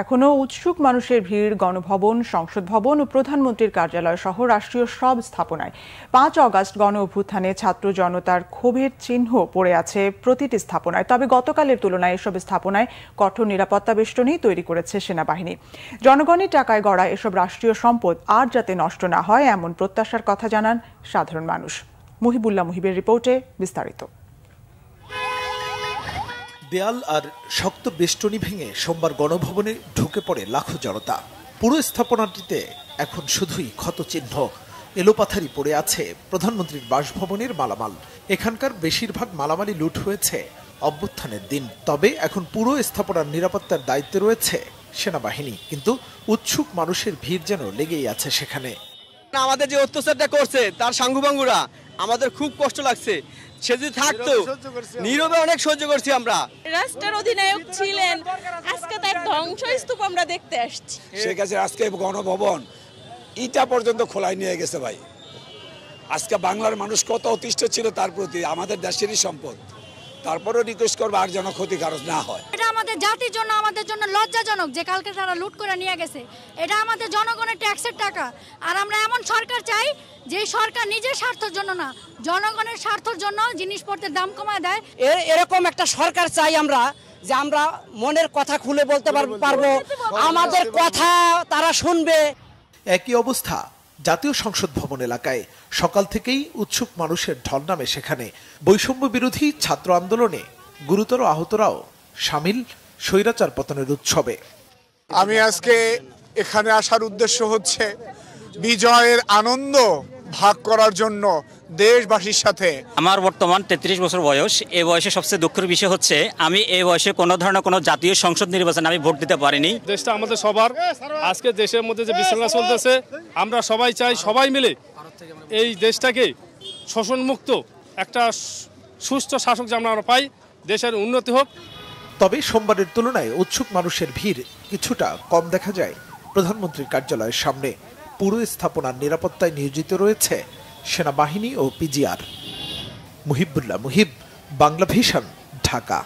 এখনো উৎসুক মানুষের ভিড় গণভবন, সংসদ ভবন ও প্রধানমন্ত্রীর কার্যালয় সহ রাষ্ট্রীয় সব স্থাপনায়। ৫ অগাস্ট গণ অভ্যুত্থানে ছাত্র জনতার ক্ষোভের চিহ্ন পড়ে আছে প্রতিটি স্থাপনায়। তবে গতকালের তুলনায় এসব স্থাপনায় কঠোর নিরাপত্তা বেষ্টনী তৈরি করেছে সেনাবাহিনী। জনগণের টাকায় গড়া এসব রাষ্ট্রীয় সম্পদ আর যাতে নষ্ট না হয় এমন প্রত্যাশার কথা জানান সাধারণ মানুষ। মুহিবুল্লাহ মুহিবের রিপোর্টে বিস্তারিত। দেয়াল আর শক্ত বেষ্টনী ভেঙে সোমবার গণভবনে ঢুকে পড়ে লাখো জনতা। পুরো স্থাপনাটিতে এখন শুধুই ক্ষতচিহ্ন। এলোপাথারি পড়ে আছে প্রধানমন্ত্রীর বাসভবনের মালামাল। এখানকার বেশিরভাগ মালামালই লুট হয়েছে অভ্যুত্থানের দিন। তবে এখন পুরো স্থাপনার নিরাপত্তার দায়িত্বে রয়েছে সেনাবাহিনী, কিন্তু উৎসুক মানুষের ভিড় যেন লেগেই আছে সেখানে। আমাদের যে অত্যাচারটা করছে তার সাঙ্গুবাঙ্গুরা আমাদের খুব কষ্ট লাগছে। সে যদি থাকতো নীরবে অনেক সহ্য করছি আমরা। রাষ্ট্রের অধিনায়ক ছিলেন, আজকে তার ধ্বংসস্তূপ আমরা দেখতে আসছি। শেখ হাসিনা আজকে গণভবন ইটা পর্যন্ত খোলায় নিয়ে গেছে ভাই। আজকে বাংলার মানুষ কত অতিষ্ঠ ছিল তার প্রতি, আমাদের দেশেরই সম্পদ। তারপরেও রিকোয়েস্ট করবো আর যেন ক্ষতিকারক না হয়। এটা আমাদের জাতির জন্য, আমাদের জন্য লজ্জাজনক যে কালকে তারা লুট করে নিয়ে গেছে। এটা আমাদের জনগণের ট্যাক্সের টাকা। আর আমরা এমন সরকার চাই যে সরকার নিজের স্বার্থের জন্য না, জনগণের স্বার্থের জন্য জিনিসপত্রের দাম কমায় দেয়। এরকম একটা সরকার চাই আমরা, যে আমরা মনের কথা খুলে বলতে পারবো, আমাদের কথা তারা শুনবে। একই অবস্থা জাতীয় সংসদ ভবন এলাকায়। সকাল থেকেই উৎসুক মানুষের ঢল নামে সেখানে। বৈষম্য বিরোধী ছাত্র আন্দোলনে গুরুতর আহতরাও সামিল স্বৈরাচার পতনের উৎসবে। আমি আজকে এখানে আসার উদ্দেশ্য হচ্ছে বিজয়ের আনন্দ ভাগ করার জন্য দেশবাসীর সাথে। আমার বর্তমান 33 বছর বয়স। এই বয়সে সবচেয়ে দুঃখের বিষয় হচ্ছে আমি এই বয়সে কোনো ধরনের কোনো জাতীয় সংসদ নির্বাচনে আমি ভোট দিতে পারিনি। দেশটা আমাদের সবার। আজকে দেশের মধ্যে যে বিশৃঙ্খলা চলতেছে, আমরা সবাই চাই সবাই মিলে এই দেশটাকে শোষণমুক্ত একটা সুস্থ শাসক যেন আমরা পাই, দেশের উন্নতি হোক। তবে সোমবারের তুলনায় উৎসুক মানুষের ভিড় কিছুটা কম দেখা যায় প্রধানমন্ত্রীর কার্যালয়ের সামনে। পুরো স্থাপনার নিরাপত্তায় নিয়োজিত রয়েছে সেনাবাহিনী ও পিজিআর। মুহিবুল্লাহ মুহিব, বাংলা ভিশন, ঢাকা।